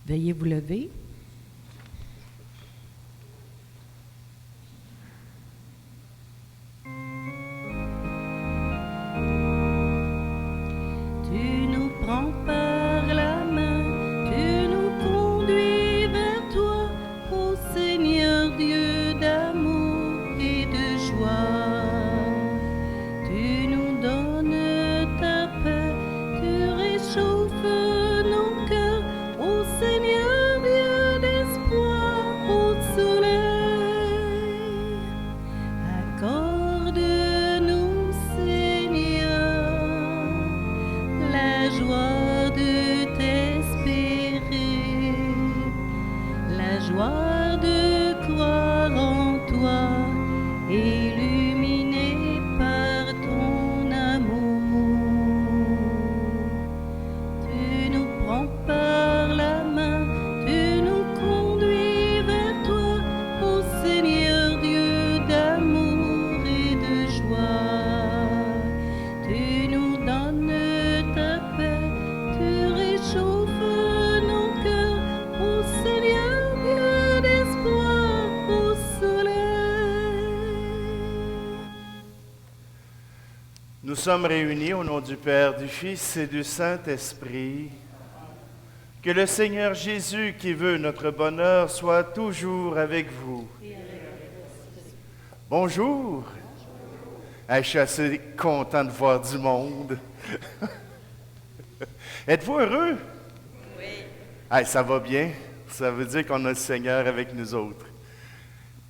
Veuillez vous lever. Tu nous prends par la main, tu nous conduis vers toi, ô Seigneur Dieu d'amour et de joie. Tu nous donnes ta paix, tu réchauffes nos cœurs, ô Seigneur Dieu d'espoir, ô soleil. Accorde-nous, Seigneur, la joie de t'espérer, la joie de croire en toi, illuminé par ton amour. Tu nous prends par la main, tu nous conduis vers toi, ô Seigneur Dieu d'amour et de joie. Tu nous donnes ta paix, tu réchauffes nos cœurs, ô Seigneur Dieu d'espoir, ô soleil. Nous sommes réunis au nom du Père, du Fils et du Saint-Esprit. Que le Seigneur Jésus, qui veut notre bonheur, soit toujours avec vous. Bonjour. Je suis assez content de voir du monde. Êtes-vous heureux? Oui. Ça va bien. Ça veut dire qu'on a le Seigneur avec nous autres.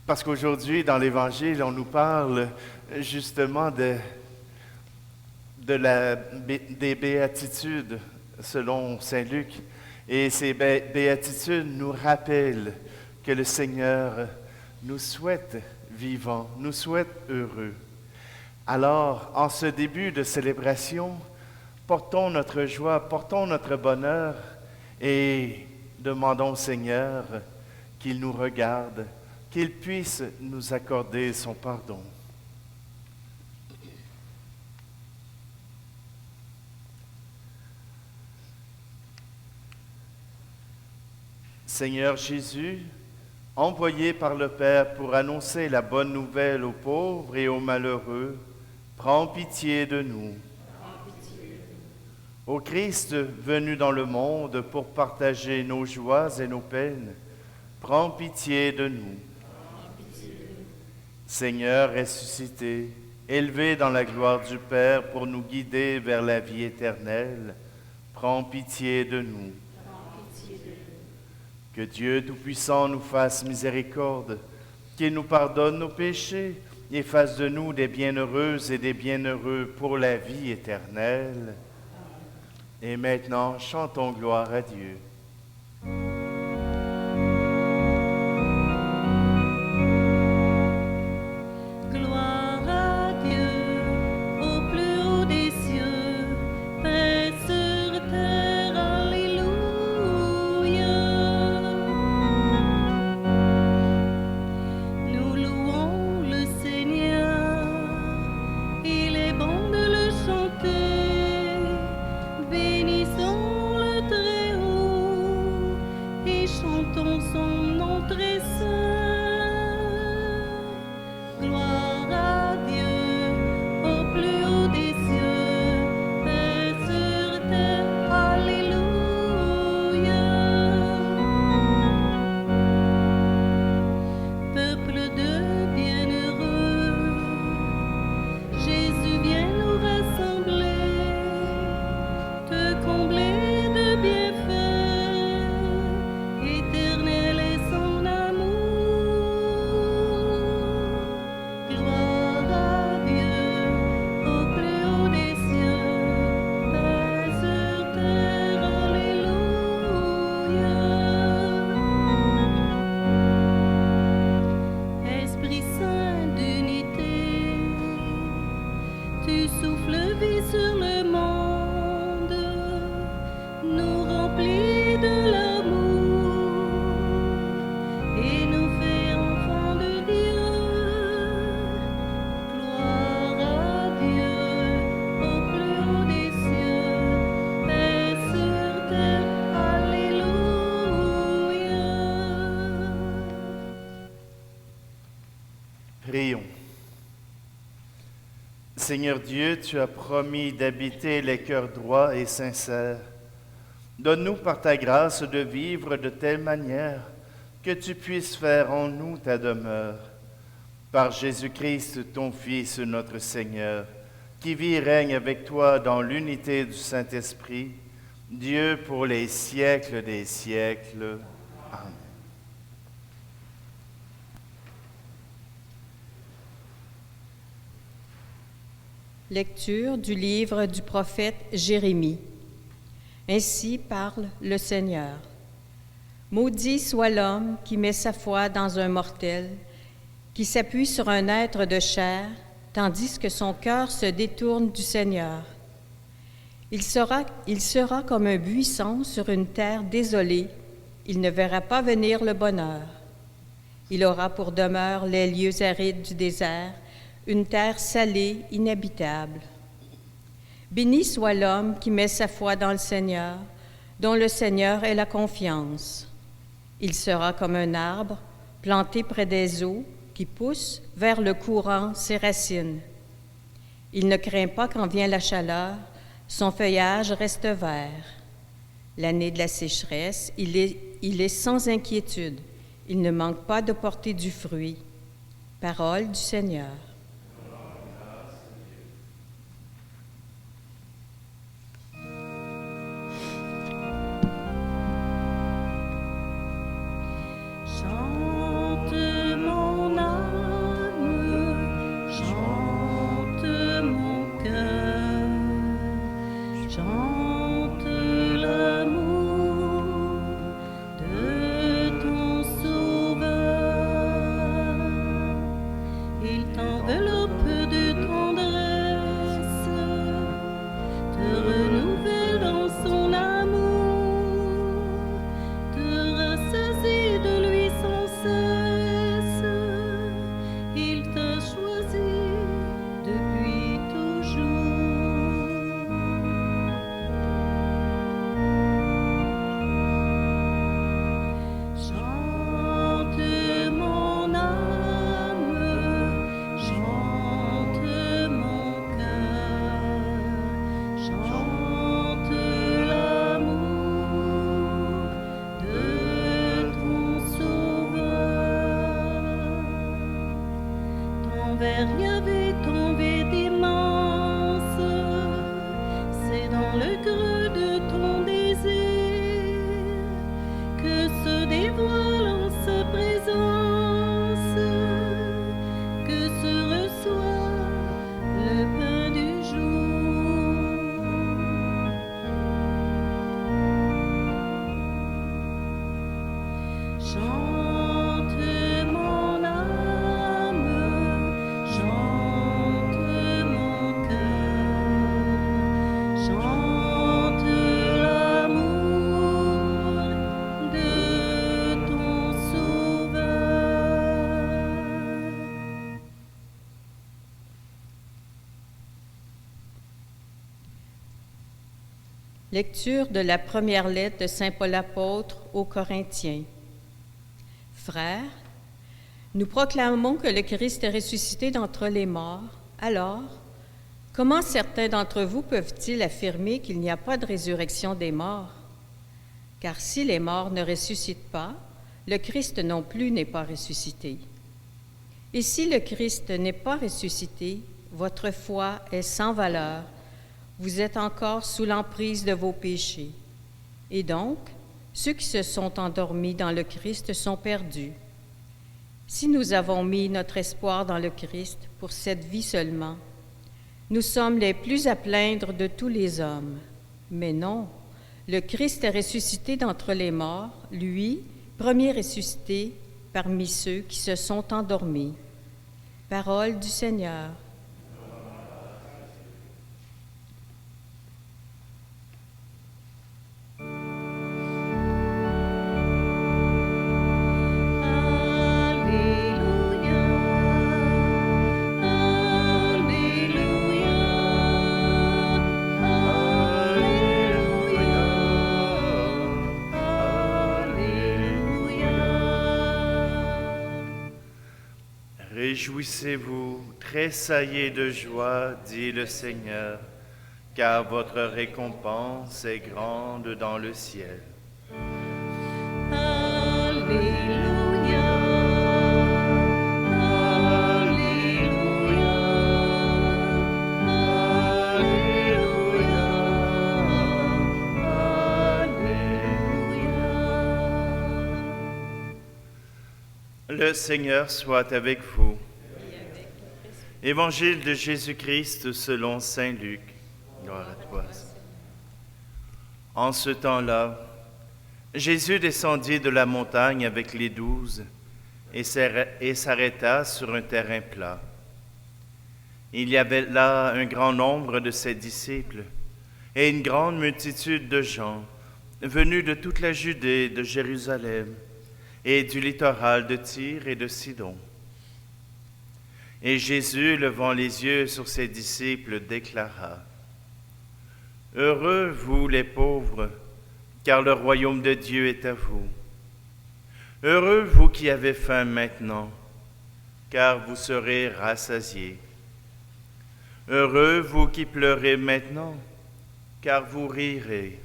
Parce qu'aujourd'hui, dans l'Évangile, on nous parle justement des béatitudes selon Saint Luc. Et ces béatitudes nous rappellent que le Seigneur nous souhaite vivants, nous souhaite heureux. Alors, en ce début de célébration, portons notre joie, portons notre bonheur et demandons au Seigneur qu'il nous regarde, qu'il puisse nous accorder son pardon. Seigneur Jésus, envoyé par le Père pour annoncer la bonne nouvelle aux pauvres et aux malheureux, prends pitié de nous. Ô Christ, venu dans le monde pour partager nos joies et nos peines, prends pitié de nous. Seigneur ressuscité, élevé dans la gloire du Père pour nous guider vers la vie éternelle, prends pitié de nous. Que Dieu Tout-Puissant nous fasse miséricorde, qu'il nous pardonne nos péchés et fasse de nous des bienheureuses et des bienheureux pour la vie éternelle. Et maintenant, chantons gloire à Dieu. Gloire à Dieu, au plus haut des cieux, paix sur terre, alléluia. Nous louons le Seigneur, il est bon de le chanter. Bénissons le Très-Haut, Seigneur Dieu, tu as promis d'habiter les cœurs droits et sincères. Donne-nous par ta grâce de vivre de telle manière que tu puisses faire en nous ta demeure. Par Jésus-Christ, ton Fils, notre Seigneur, qui vit et règne avec toi dans l'unité du Saint-Esprit, Dieu pour les siècles des siècles. Amen. Lecture du livre du prophète Jérémie. Ainsi parle le Seigneur. Maudit soit l'homme qui met sa foi dans un mortel, qui s'appuie sur un être de chair, tandis que son cœur se détourne du Seigneur. Il sera comme un buisson sur une terre désolée. Il ne verra pas venir le bonheur. Il aura pour demeure les lieux arides du désert, une terre salée, inhabitable. Béni soit l'homme qui met sa foi dans le Seigneur, dont le Seigneur est la confiance. Il sera comme un arbre planté près des eaux, qui pousse vers le courant ses racines. Il ne craint pas quand vient la chaleur, son feuillage reste vert. L'année de la sécheresse, il est sans inquiétude. Il ne manque pas de porter du fruit. Parole du Seigneur. Lecture de la première lettre de Saint Paul apôtre aux Corinthiens. Frères, nous proclamons que le Christ est ressuscité d'entre les morts. Alors, comment certains d'entre vous peuvent-ils affirmer qu'il n'y a pas de résurrection des morts? Car si les morts ne ressuscitent pas, le Christ non plus n'est pas ressuscité. Et si le Christ n'est pas ressuscité, votre foi est sans valeur. Vous êtes encore sous l'emprise de vos péchés. Et donc, ceux qui se sont endormis dans le Christ sont perdus. Si nous avons mis notre espoir dans le Christ pour cette vie seulement, nous sommes les plus à plaindre de tous les hommes. Mais non, le Christ est ressuscité d'entre les morts, lui, premier ressuscité parmi ceux qui se sont endormis. Parole du Seigneur. Réjouissez-vous, tressaillez de joie, dit le Seigneur, car votre récompense est grande dans le ciel. Alléluia, Alléluia, Alléluia, Alléluia. Le Seigneur soit avec vous. Évangile de Jésus-Christ selon saint Luc. Gloire à toi. En ce temps-là, Jésus descendit de la montagne avec les 12 et s'arrêta sur un terrain plat. Il y avait là un grand nombre de ses disciples et une grande multitude de gens venus de toute la Judée, de Jérusalem et du littoral de Tyr et de Sidon. Et Jésus, levant les yeux sur ses disciples, déclara : « Heureux vous les pauvres, car le royaume de Dieu est à vous. Heureux vous qui avez faim maintenant, car vous serez rassasiés. Heureux vous qui pleurez maintenant, car vous rirez.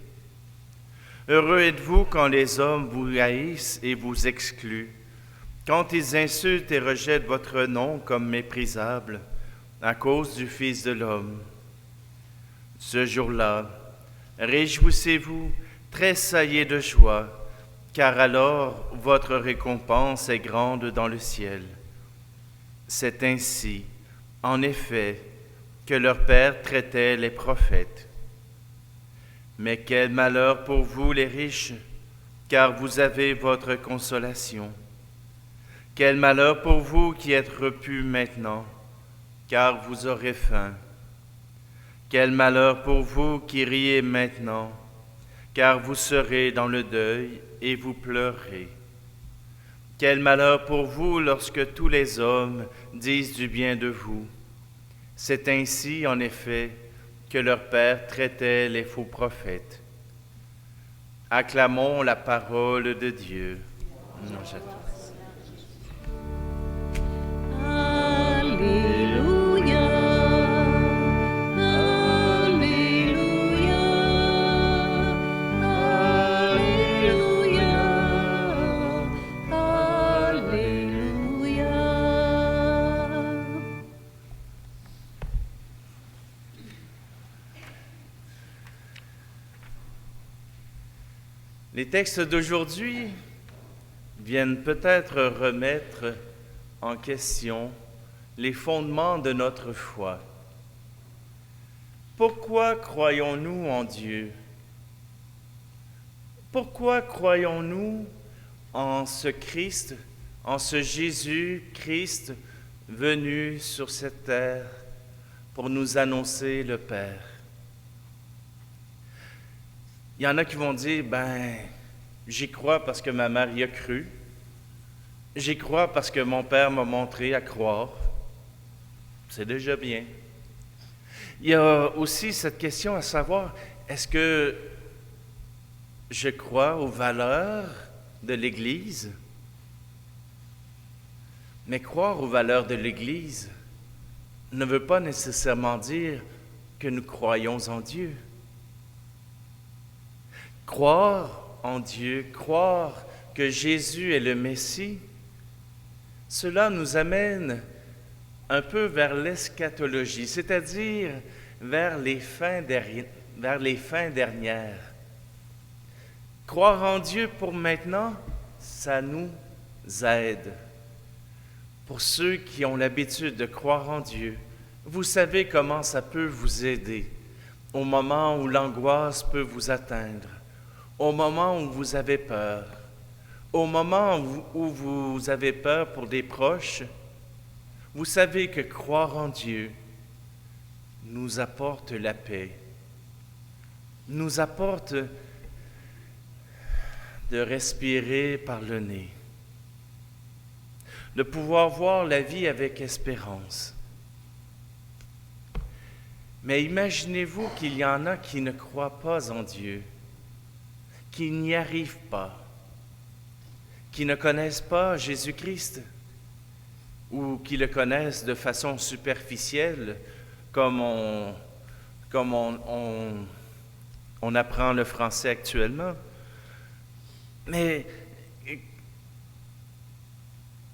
Heureux êtes-vous quand les hommes vous haïssent et vous excluent, quand ils insultent et rejettent votre nom comme méprisable à cause du Fils de l'homme. Ce jour-là, réjouissez-vous, tressaillez de joie, car alors votre récompense est grande dans le ciel. C'est ainsi, en effet, que leur Père traitait les prophètes. Mais quel malheur pour vous les riches, car vous avez votre consolation. Quel malheur pour vous qui êtes repus maintenant, car vous aurez faim. Quel malheur pour vous qui riez maintenant, car vous serez dans le deuil et vous pleurerez. Quel malheur pour vous lorsque tous les hommes disent du bien de vous. C'est ainsi, en effet, que leur Père traitait les faux prophètes. Acclamons la parole de Dieu. Alléluia, Alléluia, Alléluia, Alléluia. Les textes d'aujourd'hui viennent peut-être remettre en question les fondements de notre foi. Pourquoi croyons-nous en Dieu? Pourquoi croyons-nous en ce Christ, en ce Jésus-Christ venu sur cette terre pour nous annoncer le Père? Il y en a qui vont dire, j'y crois parce que ma mère y a cru. J'y crois parce que mon père m'a montré à croire. C'est déjà bien. Il y a aussi cette question à savoir, est-ce que je crois aux valeurs de l'Église? Mais croire aux valeurs de l'Église ne veut pas nécessairement dire que nous croyons en Dieu. Croire en Dieu, croire que Jésus est le Messie, cela nous amène un peu vers l'eschatologie, c'est-à-dire vers les fins dernières. Croire en Dieu pour maintenant, ça nous aide. Pour ceux qui ont l'habitude de croire en Dieu, vous savez comment ça peut vous aider au moment où l'angoisse peut vous atteindre, au moment où vous avez peur, au moment où vous avez peur pour des proches. Vous savez que croire en Dieu nous apporte la paix, nous apporte de respirer par le nez, de pouvoir voir la vie avec espérance. Mais imaginez-vous qu'il y en a qui ne croient pas en Dieu, qui n'y arrivent pas, qui ne connaissent pas Jésus-Christ, ou qui le connaissent de façon superficielle, comme on apprend le français actuellement. Mais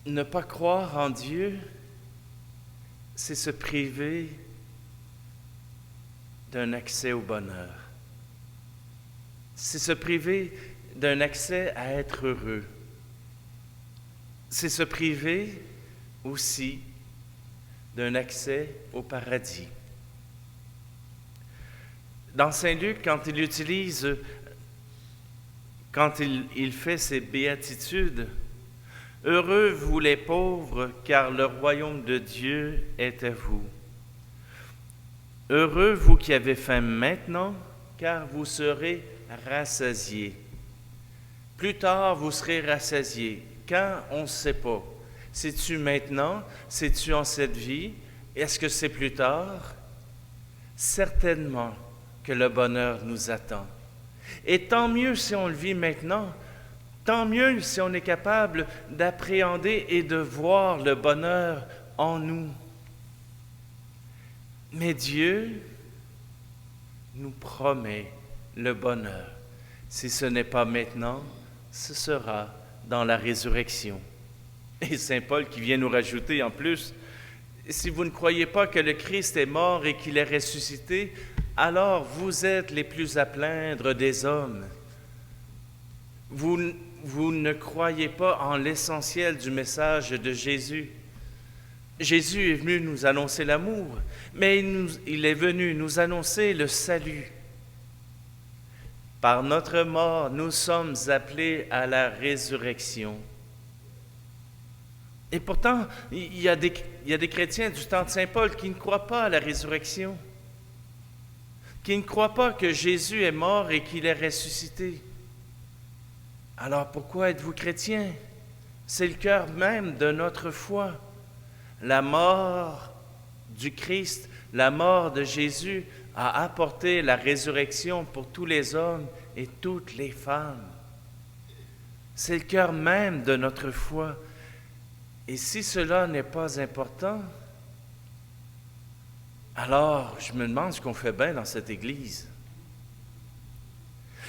ne pas croire en Dieu, c'est se priver d'un accès au bonheur. C'est se priver d'un accès à être heureux. C'est se priver aussi d'un accès au paradis. Dans Saint Luc, quand il fait ses béatitudes, « Heureux vous les pauvres, car le royaume de Dieu est à vous. Heureux vous qui avez faim maintenant, car vous serez rassasiés. Plus tard, vous serez rassasiés. Quand, on ne sait pas. C'est-tu maintenant? C'est-tu en cette vie? Est-ce que c'est plus tard? Certainement que le bonheur nous attend. Et tant mieux si on le vit maintenant, tant mieux si on est capable d'appréhender et de voir le bonheur en nous. Mais Dieu nous promet le bonheur. Si ce n'est pas maintenant, ce sera dans la résurrection. Et Saint Paul qui vient nous rajouter en plus, si vous ne croyez pas que le Christ est mort et qu'il est ressuscité, alors vous êtes les plus à plaindre des hommes. Vous ne croyez pas en l'essentiel du message de Jésus. Jésus est venu nous annoncer l'amour, mais il est venu nous annoncer le salut. Par notre mort, nous sommes appelés à la résurrection. Et pourtant, il y a des chrétiens du temps de Saint Paul qui ne croient pas à la résurrection, qui ne croient pas que Jésus est mort et qu'il est ressuscité. Alors pourquoi êtes-vous chrétien? C'est le cœur même de notre foi. La mort du Christ, la mort de Jésus a apporté la résurrection pour tous les hommes et toutes les femmes. C'est le cœur même de notre foi. Et si cela n'est pas important, alors je me demande ce qu'on fait bien dans cette Église.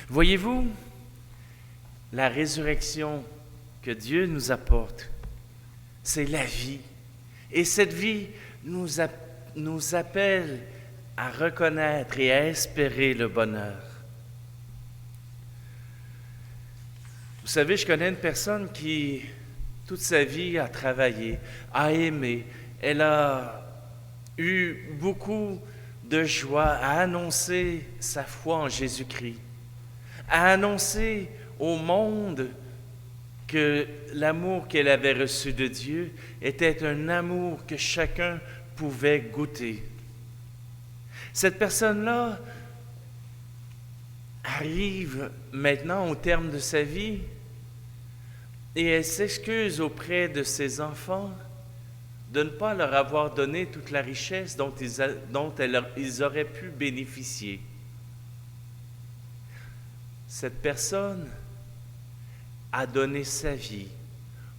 Voyez-vous, la résurrection que Dieu nous apporte, c'est la vie. Et cette vie nous appelle à reconnaître et à espérer le bonheur. Vous savez, je connais une personne qui, toute sa vie, a travaillé, a aimé. Elle a eu beaucoup de joie à annoncer sa foi en Jésus-Christ, à annoncer au monde que l'amour qu'elle avait reçu de Dieu était un amour que chacun pouvait goûter. Cette personne-là arrive maintenant au terme de sa vie et elle s'excuse auprès de ses enfants de ne pas leur avoir donné toute la richesse dont ils auraient pu bénéficier. Cette personne a donné sa vie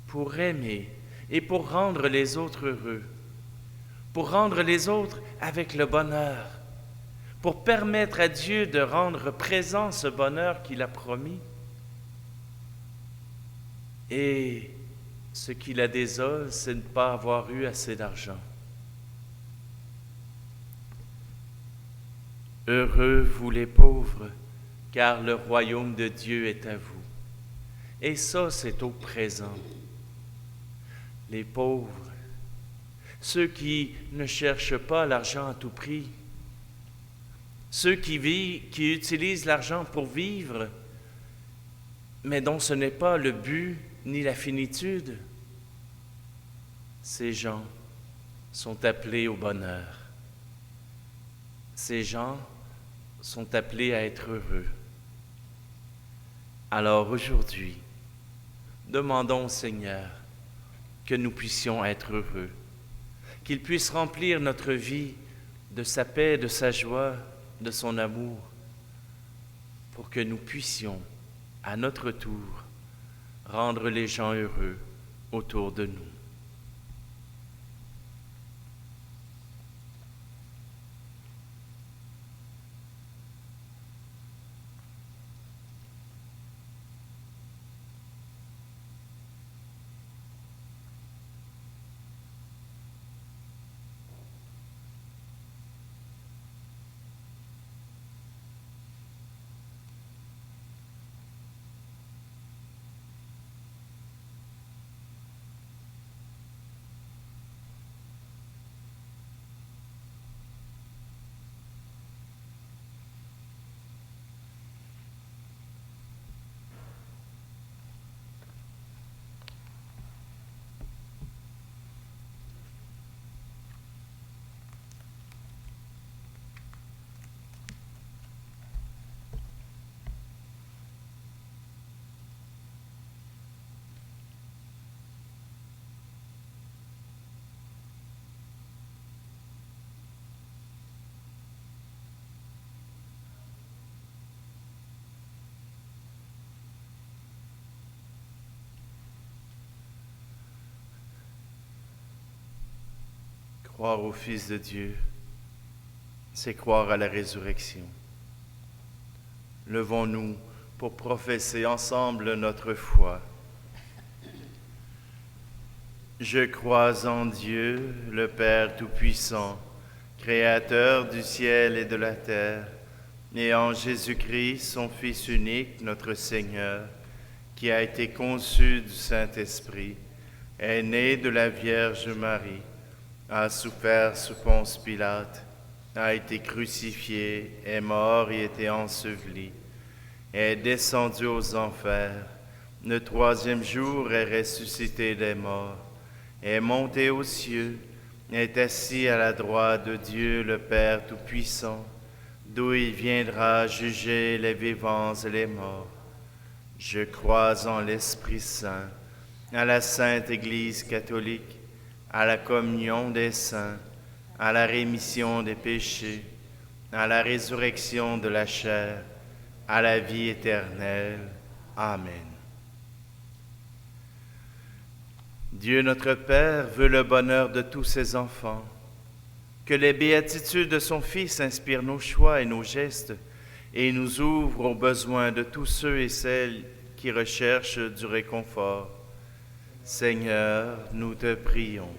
pour aimer et pour rendre les autres heureux, pour rendre les autres avec le bonheur, pour permettre à Dieu de rendre présent ce bonheur qu'il a promis. Et ce qui la désole, c'est de ne pas avoir eu assez d'argent. Heureux vous les pauvres, car le royaume de Dieu est à vous. Et ça, c'est au présent. Les pauvres, ceux qui ne cherchent pas l'argent à tout prix, ceux qui utilisent l'argent pour vivre, mais dont ce n'est pas le but ni la finitude, ces gens sont appelés au bonheur. Ces gens sont appelés à être heureux. Alors aujourd'hui, demandons au Seigneur que nous puissions être heureux, qu'il puisse remplir notre vie de sa paix, de sa joie, de son amour, pour que nous puissions, à notre tour, rendre les gens heureux autour de nous. Croire au Fils de Dieu, c'est croire à la résurrection. Levons-nous pour professer ensemble notre foi. Je crois en Dieu, le Père Tout-Puissant, Créateur du ciel et de la terre, et en Jésus-Christ, son Fils unique, notre Seigneur, qui a été conçu du Saint-Esprit, est né de la Vierge Marie, a souffert sous Ponce Pilate, a été crucifié, est mort et été enseveli, est descendu aux enfers, le troisième jour est ressuscité des morts, est monté aux cieux, est assis à la droite de Dieu le Père Tout-Puissant, d'où il viendra juger les vivants et les morts. Je crois en l'Esprit Saint, à la Sainte Église catholique, à la communion des saints, à la rémission des péchés, à la résurrection de la chair, à la vie éternelle. Amen. Dieu notre Père veut le bonheur de tous ses enfants. Que les béatitudes de son Fils inspirent nos choix et nos gestes et nous ouvrent aux besoins de tous ceux et celles qui recherchent du réconfort. Seigneur, nous te prions.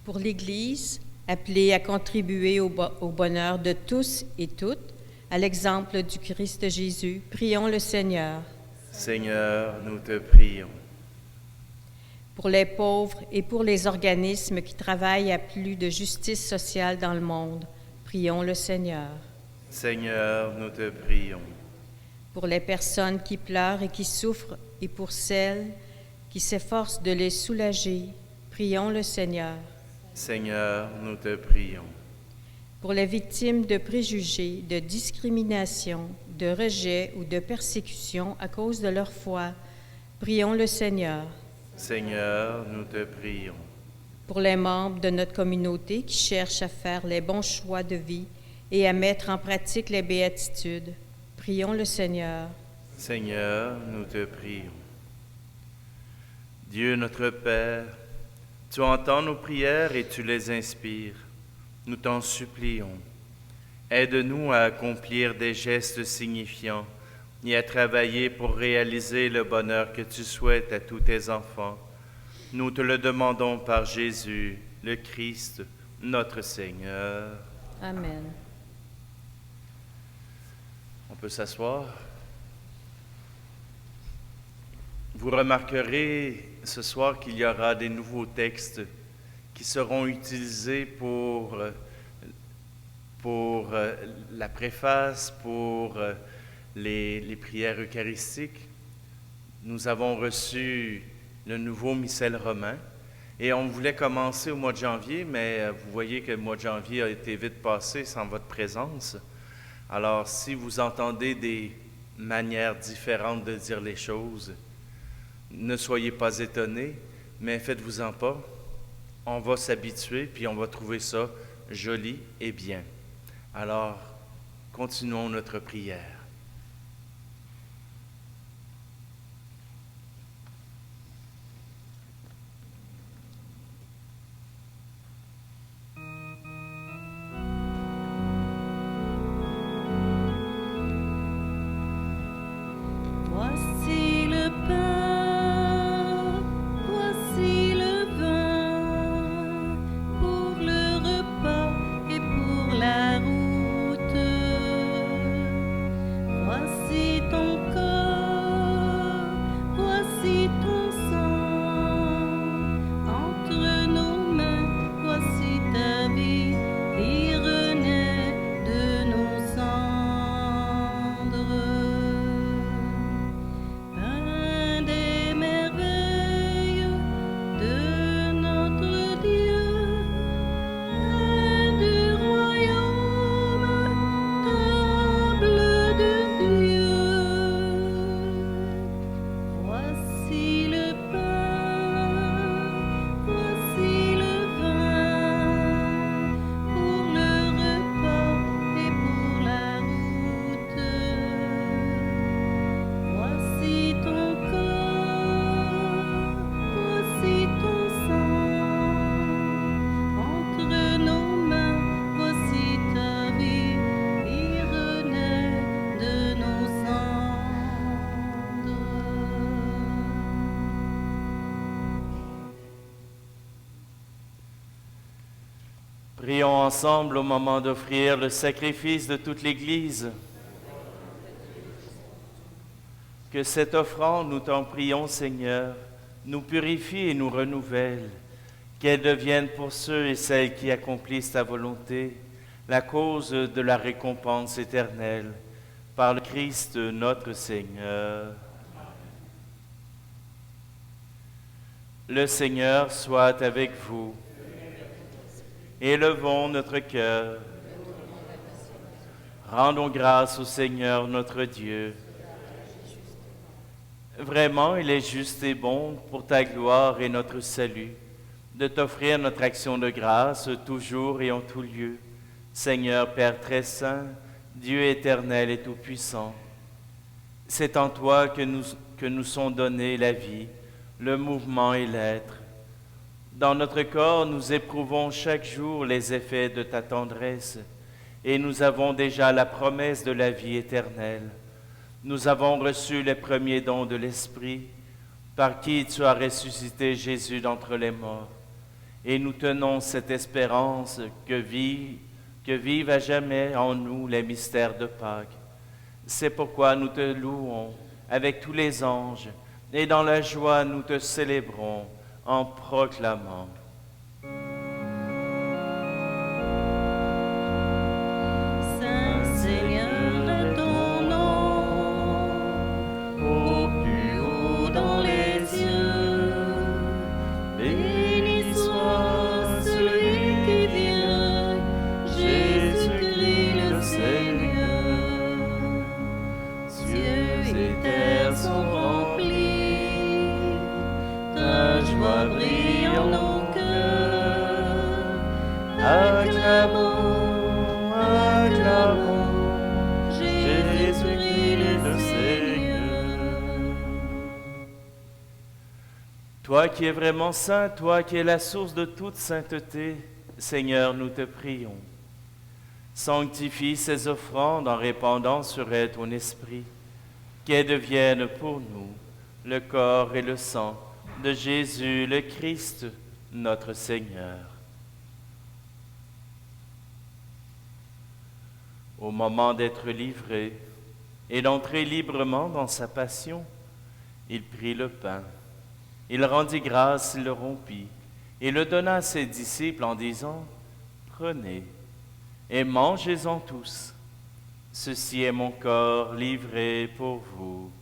Pour l'Église, appelée à contribuer au bonheur de tous et toutes, à l'exemple du Christ Jésus, prions le Seigneur. Seigneur, nous te prions. Pour les pauvres et pour les organismes qui travaillent à plus de justice sociale dans le monde, prions le Seigneur. Seigneur, nous te prions. Pour les personnes qui pleurent et qui souffrent et pour celles qui s'efforcent de les soulager, prions le Seigneur. Seigneur, nous te prions. Pour les victimes de préjugés, de discrimination, de rejet ou de persécution à cause de leur foi, prions le Seigneur. Seigneur, nous te prions. Pour les membres de notre communauté qui cherchent à faire les bons choix de vie et à mettre en pratique les béatitudes, prions le Seigneur. Seigneur, nous te prions. Dieu notre Père, tu entends nos prières et tu les inspires. Nous t'en supplions. Aide-nous à accomplir des gestes signifiants et à travailler pour réaliser le bonheur que tu souhaites à tous tes enfants. Nous te le demandons par Jésus, le Christ, notre Seigneur. Amen. On peut s'asseoir. Vous remarquerez ce soir qu'il y aura des nouveaux textes qui seront utilisés pour la préface, pour les prières eucharistiques. Nous avons reçu le nouveau missel romain et on voulait commencer au mois de janvier, mais vous voyez que le mois de janvier a été vite passé sans votre présence. Alors, si vous entendez des manières différentes de dire les choses, ne soyez pas étonnés, mais faites-vous-en pas. On va s'habituer, puis on va trouver ça joli et bien. Alors, continuons notre prière. Voici le pain, voici le vin, pour le repas et pour la route. Prions ensemble au moment d'offrir le sacrifice de toute l'Église. Que cette offrande, nous t'en prions, Seigneur, nous purifie et nous renouvelle, qu'elle devienne pour ceux et celles qui accomplissent ta volonté la cause de la récompense éternelle, par le Christ notre Seigneur. Le Seigneur soit avec vous. Élevons notre cœur. Rendons grâce au Seigneur notre Dieu. Vraiment, il est juste et bon pour ta gloire et notre salut, de t'offrir notre action de grâce toujours et en tout lieu. Seigneur Père très saint, Dieu éternel et tout-puissant, c'est en toi que nous sont donnés la vie, le mouvement et l'être. Dans notre corps, nous éprouvons chaque jour les effets de ta tendresse et nous avons déjà la promesse de la vie éternelle. Nous avons reçu les premiers dons de l'Esprit, par qui tu as ressuscité Jésus d'entre les morts. Et nous tenons cette espérance que vivent à jamais en nous les mystères de Pâques. C'est pourquoi nous te louons avec tous les anges, et dans la joie nous te célébrons en proclamant. Saint Seigneur est ton nom, au plus haut dans les cieux. Béni soit celui qui vient, Jésus-Christ le Seigneur. Cieux et terre sont remplis, ta joie brille en nos cœurs. Acclamons, acclamons, Jésus-Christ le Seigneur. Toi qui es vraiment saint, toi qui es la source de toute sainteté, Seigneur, nous te prions. Sanctifie ces offrandes en répandant sur elles ton esprit, qu'elles deviennent pour nous le corps et le sang de Jésus le Christ, notre Seigneur. Au moment d'être livré et d'entrer librement dans sa passion, il prit le pain, il rendit grâce, il le rompit et le donna à ses disciples en disant : « Prenez et mangez-en tous. Ceci est mon corps livré pour vous. »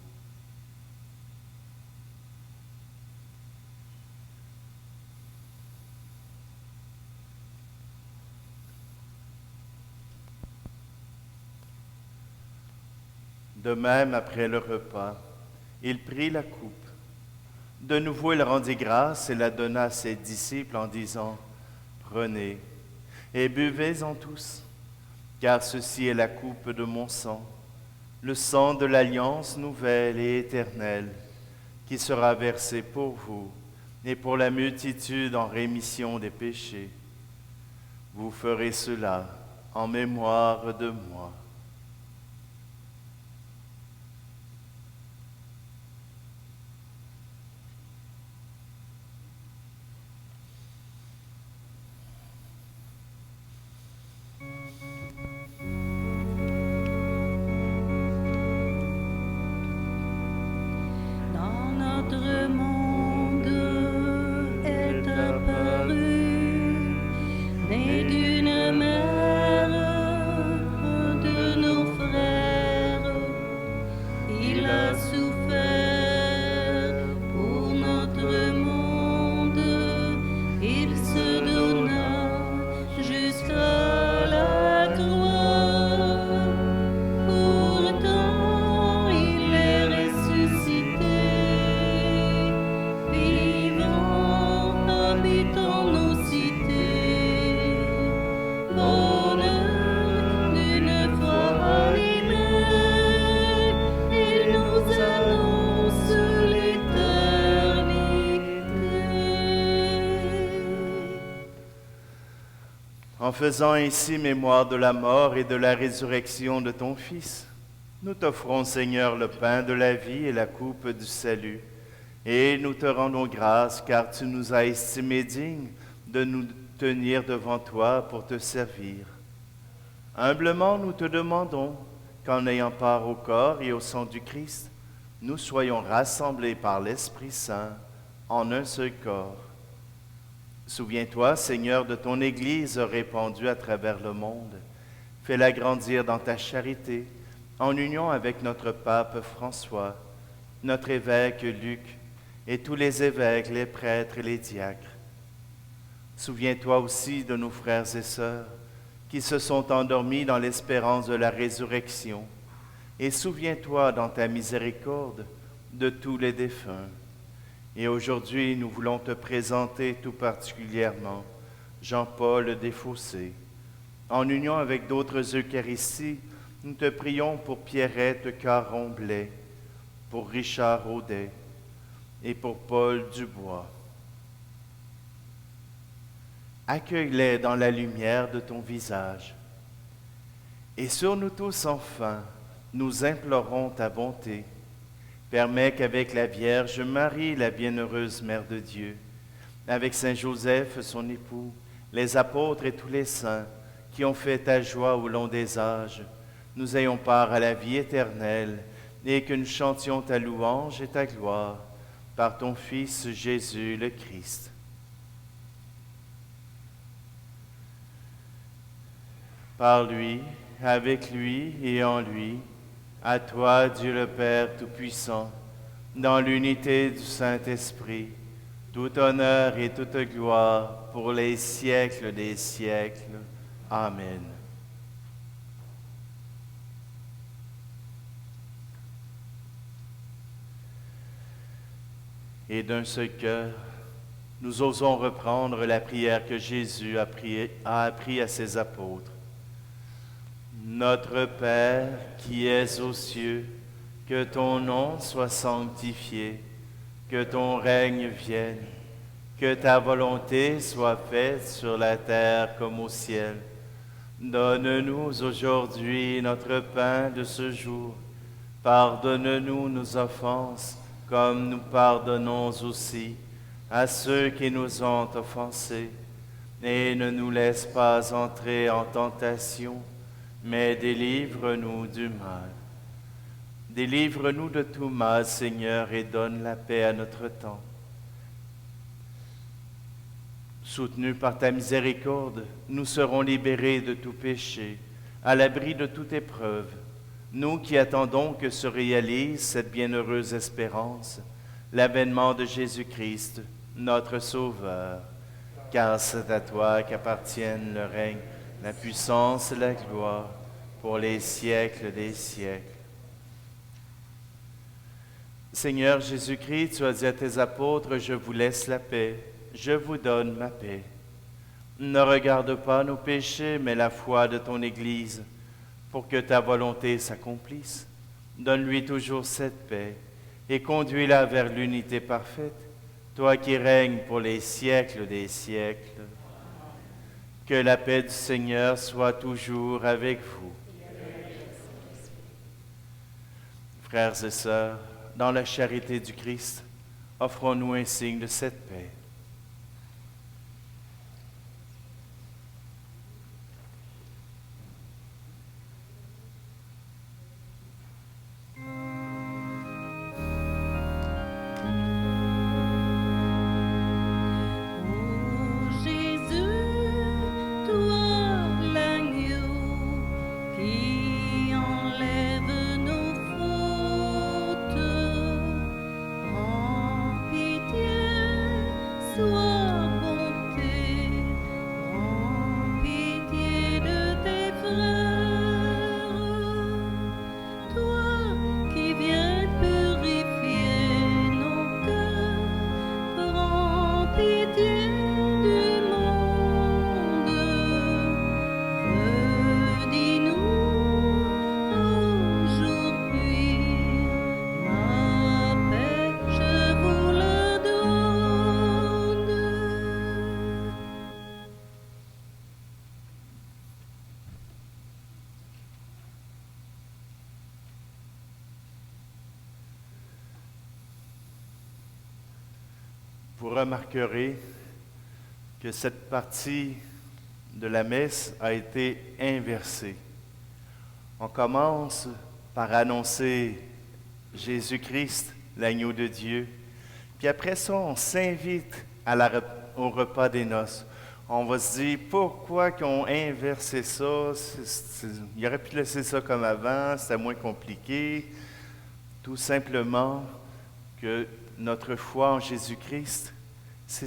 De même, après le repas, il prit la coupe. De nouveau, il rendit grâce et la donna à ses disciples en disant : « Prenez et buvez-en tous, car ceci est la coupe de mon sang, le sang de l'alliance nouvelle et éternelle, qui sera versé pour vous et pour la multitude en rémission des péchés. Vous ferez cela en mémoire de moi. » Dans notre monde est apparu, né d'une mère, un de nos frères. Il a souffert pour notre monde, il se donna jusqu'à la croix. Pourtant, il est ressuscité, vivant, habitant nos cités. Bonheur d'une foi livrée, il nous annonce l'éternité. En faisant ainsi mémoire de la mort et de la résurrection de ton Fils, nous t'offrons, Seigneur, le pain de la vie et la coupe du salut, et nous te rendons grâce car tu nous as estimés dignes de nous tenir devant toi pour te servir. Humblement, nous te demandons qu'en ayant part au corps et au sang du Christ, nous soyons rassemblés par l'Esprit Saint en un seul corps. Souviens-toi, Seigneur, de ton Église répandue à travers le monde. Fais-la grandir dans ta charité, en union avec notre pape François, notre évêque Luc, et tous les évêques, les prêtres et les diacres. Souviens-toi aussi de nos frères et sœurs qui se sont endormis dans l'espérance de la résurrection, et souviens-toi dans ta miséricorde de tous les défunts. Et aujourd'hui, nous voulons te présenter tout particulièrement Jean-Paul Desfossés. En union avec d'autres Eucharisties, nous te prions pour Pierrette Caron-Blais, pour Richard Audet et pour Paul Dubois. Accueille-les dans la lumière de ton visage. Et sur nous tous, enfin, nous implorons ta bonté. Permets qu'avec la Vierge Marie, la bienheureuse Mère de Dieu, avec Saint Joseph, son époux, les apôtres et tous les saints qui ont fait ta joie au long des âges, nous ayons part à la vie éternelle et que nous chantions ta louange et ta gloire par ton Fils Jésus le Christ. Par lui, avec lui et en lui, à toi, Dieu le Père Tout-Puissant, dans l'unité du Saint-Esprit, tout honneur et toute gloire pour les siècles des siècles. Amen. Et d'un seul cœur, nous osons reprendre la prière que Jésus a appris à ses apôtres. Notre Père qui es aux cieux, que ton nom soit sanctifié, que ton règne vienne, que ta volonté soit faite sur la terre comme au ciel. Donne-nous aujourd'hui notre pain de ce jour. Pardonne-nous nos offenses, comme nous pardonnons aussi à ceux qui nous ont offensés. Et ne nous laisse pas entrer en tentation, mais délivre-nous du mal. Délivre-nous de tout mal, Seigneur, et donne la paix à notre temps. Soutenus par ta miséricorde, nous serons libérés de tout péché, à l'abri de toute épreuve. Nous qui attendons que se réalise cette bienheureuse espérance, l'avènement de Jésus-Christ, notre Sauveur. Car c'est à toi qu'appartiennent le règne, la puissance et la gloire pour les siècles des siècles. Seigneur Jésus-Christ, tu as dit à tes apôtres, je vous laisse la paix, je vous donne ma paix. Ne regarde pas nos péchés, mais la foi de ton Église, pour que ta volonté s'accomplisse. Donne-lui toujours cette paix et conduis-la vers l'unité parfaite, toi qui règnes pour les siècles des siècles. Que la paix du Seigneur soit toujours avec vous. Frères et sœurs, dans la charité du Christ, offrons-nous un signe de cette paix. Vous remarquerez que cette partie de la messe a été inversée. On commence par annoncer Jésus-Christ, l'agneau de Dieu. Puis après ça, on s'invite au repas des noces. On va se dire, pourquoi qu'on inversé ça? Il aurait pu laisser ça comme avant, c'était moins compliqué. Tout simplement que notre foi en Jésus-Christ, c'est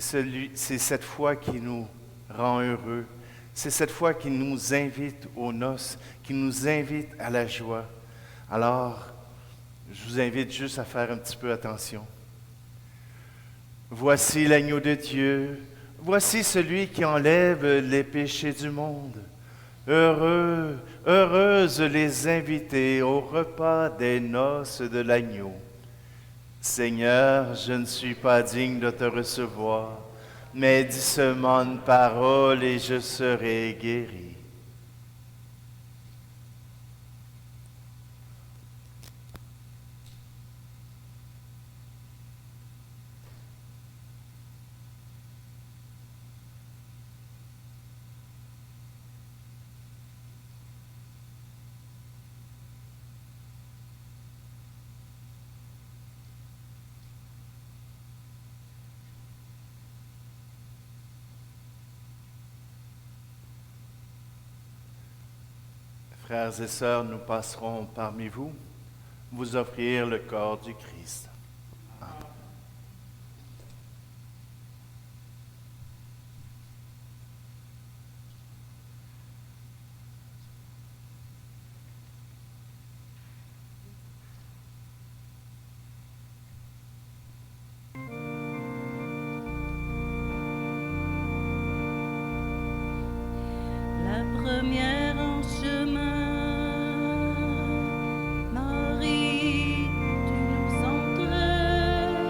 cette foi qui nous rend heureux. C'est cette foi qui nous invite aux noces, qui nous invite à la joie. Alors, je vous invite juste à faire un petit peu attention. Voici l'agneau de Dieu, voici celui qui enlève les péchés du monde. Heureux, heureuses les invités au repas des noces de l'agneau. Seigneur, je ne suis pas digne de te recevoir, mais dis seulement une parole et je serai guéri. Frères et sœurs, nous passerons parmi vous, vous offrir le corps du Christ. Amen. La première en chemin, Marie, tu nous entraînes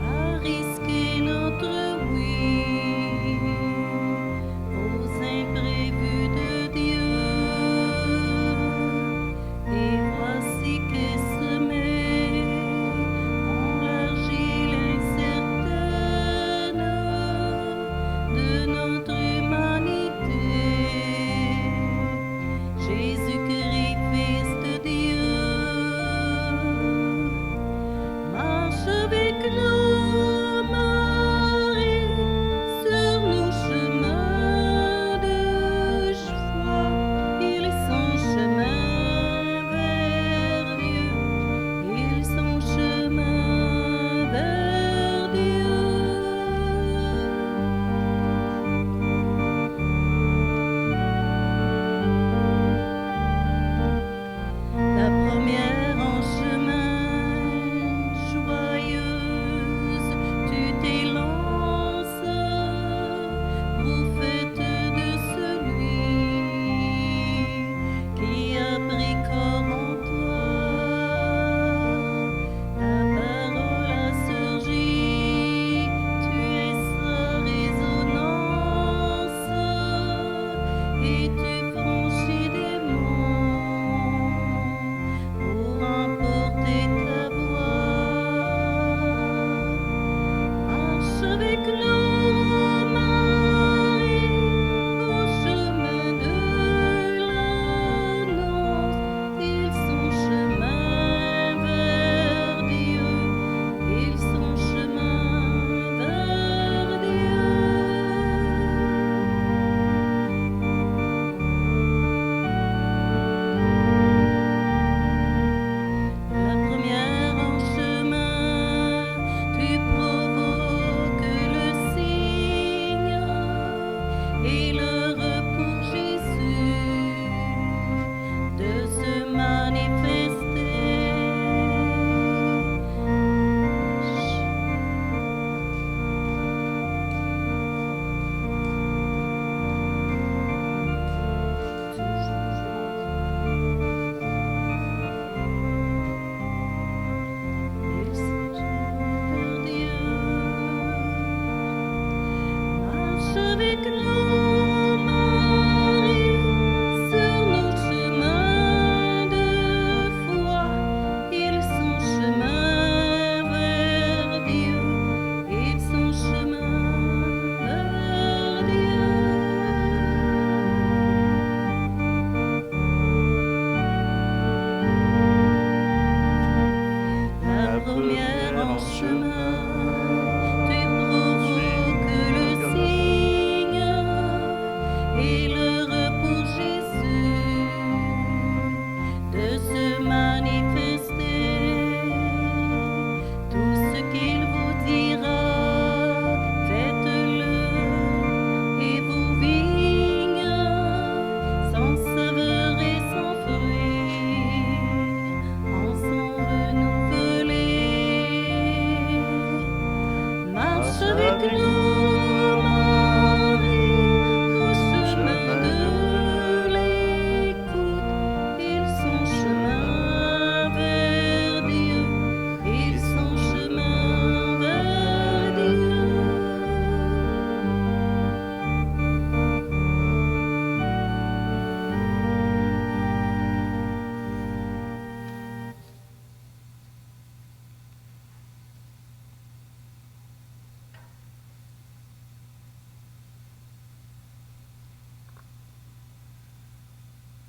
à risquer notre oui aux imprévus de Dieu. Et voici que semé on largit l'incertaine de notre humanité.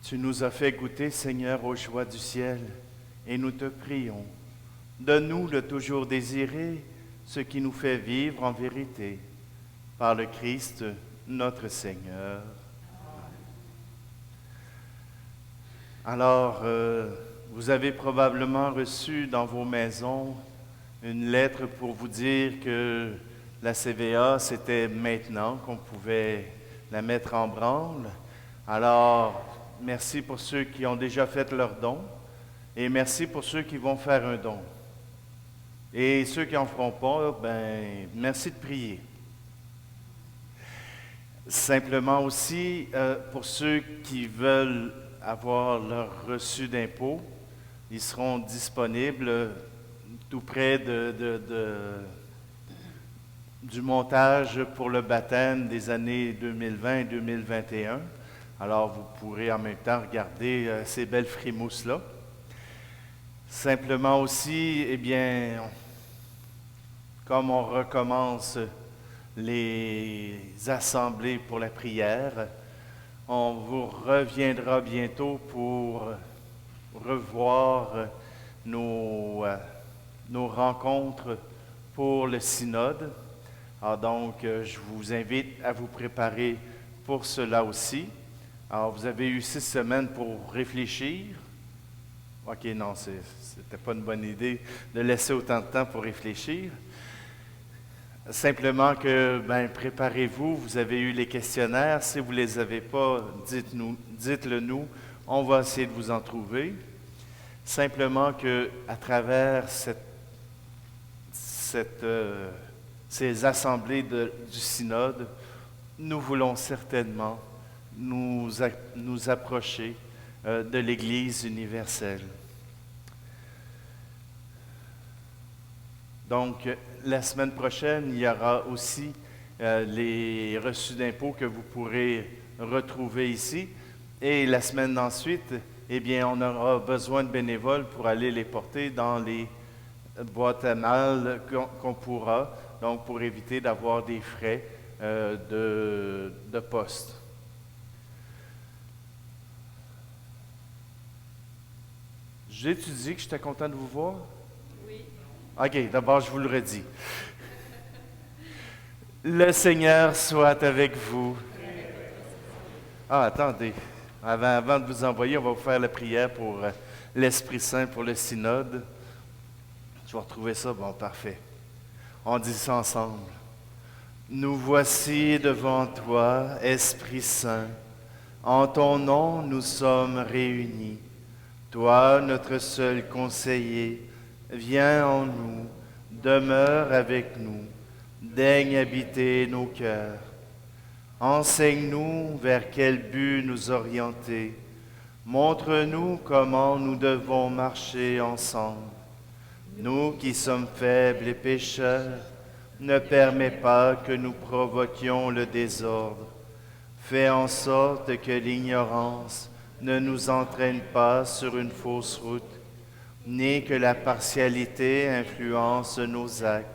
Tu nous as fait goûter, Seigneur, aux joies du ciel, et nous te prions. Donne-nous de toujours désirer ce qui nous fait vivre en vérité, par le Christ, notre Seigneur. Alors, vous avez probablement reçu dans vos maisons une lettre pour vous dire que la CVA, c'était maintenant qu'on pouvait la mettre en branle. Alors, merci pour ceux qui ont déjà fait leur don et merci pour ceux qui vont faire un don. Et ceux qui n'en feront pas, ben, merci de prier. Simplement aussi, pour ceux qui veulent avoir leur reçu d'impôt, ils seront disponibles tout près du montage pour le baptême des années 2020 et 2021. Alors, vous pourrez en même temps regarder ces belles frimousses-là. Simplement aussi, eh bien, comme on recommence les assemblées pour la prière, on vous reviendra bientôt pour revoir nos rencontres pour le synode. Alors donc, je vous invite à vous préparer pour cela aussi. Alors, vous avez eu 6 semaines pour réfléchir. OK, non, c'était pas une bonne idée de laisser autant de temps pour réfléchir. Simplement que, préparez-vous, vous avez eu les questionnaires. Si vous ne les avez pas, dites-le nous. On va essayer de vous en trouver. Simplement qu'à travers ces assemblées du synode, nous voulons certainement nous approcher de l'Église universelle. Donc, la semaine prochaine, il y aura aussi les reçus d'impôts que vous pourrez retrouver ici. Et la semaine ensuite, eh bien, on aura besoin de bénévoles pour aller les porter dans les boîtes à mal qu'on pourra, donc pour éviter d'avoir des frais de poste. J'ai-tu dit que j'étais content de vous voir? Oui. OK, d'abord, je vous le redis. Le Seigneur soit avec vous. Ah, attendez. Avant de vous envoyer, on va vous faire la prière pour l'Esprit Saint, pour le synode. Je vais retrouver ça. Bon, parfait. On dit ça ensemble. Nous voici devant toi, Esprit Saint. En ton nom, nous sommes réunis. Toi, notre seul conseiller, viens en nous, demeure avec nous, daigne habiter nos cœurs. Enseigne-nous vers quel but nous orienter. Montre-nous comment nous devons marcher ensemble. Nous qui sommes faibles et pécheurs, ne permets pas que nous provoquions le désordre. Fais en sorte que l'ignorance ne nous entraîne pas sur une fausse route, ni que la partialité influence nos actes.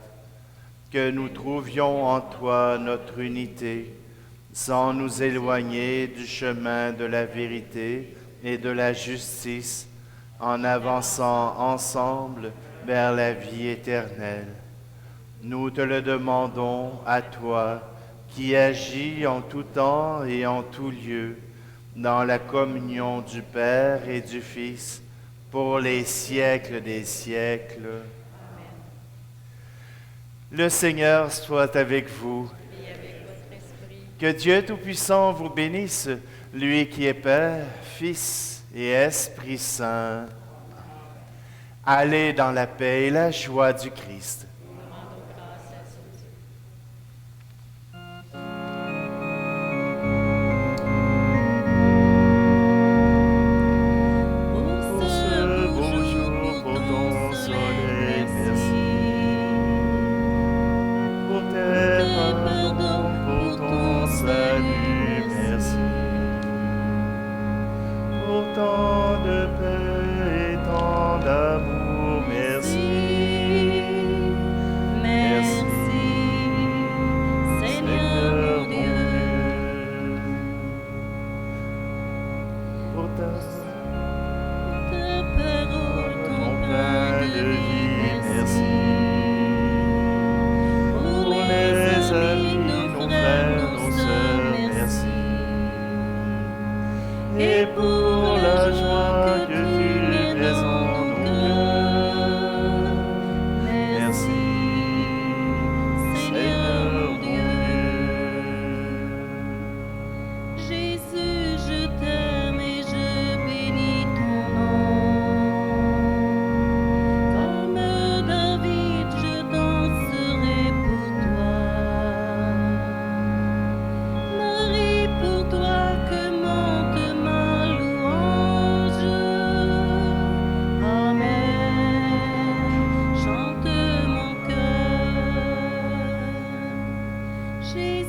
Que nous trouvions en toi notre unité, sans nous éloigner du chemin de la vérité et de la justice, en avançant ensemble vers la vie éternelle. Nous te le demandons à toi, qui agis en tout temps et en tout lieu, dans la communion du Père et du Fils, pour les siècles des siècles. Amen. Le Seigneur soit avec vous. Et avec votre esprit. Que Dieu Tout-Puissant vous bénisse, lui qui est Père, Fils et Esprit Saint. Allez dans la paix et la joie du Christ. Nous rendons grâce à Dieu. Pour ce beau jour, pour ton soleil, merci. Pour tes pardons, pour ton salut, merci. Pour tant de paix et tant d'amour, merci.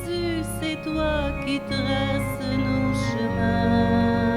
Jésus, c'est toi qui traces nos chemins.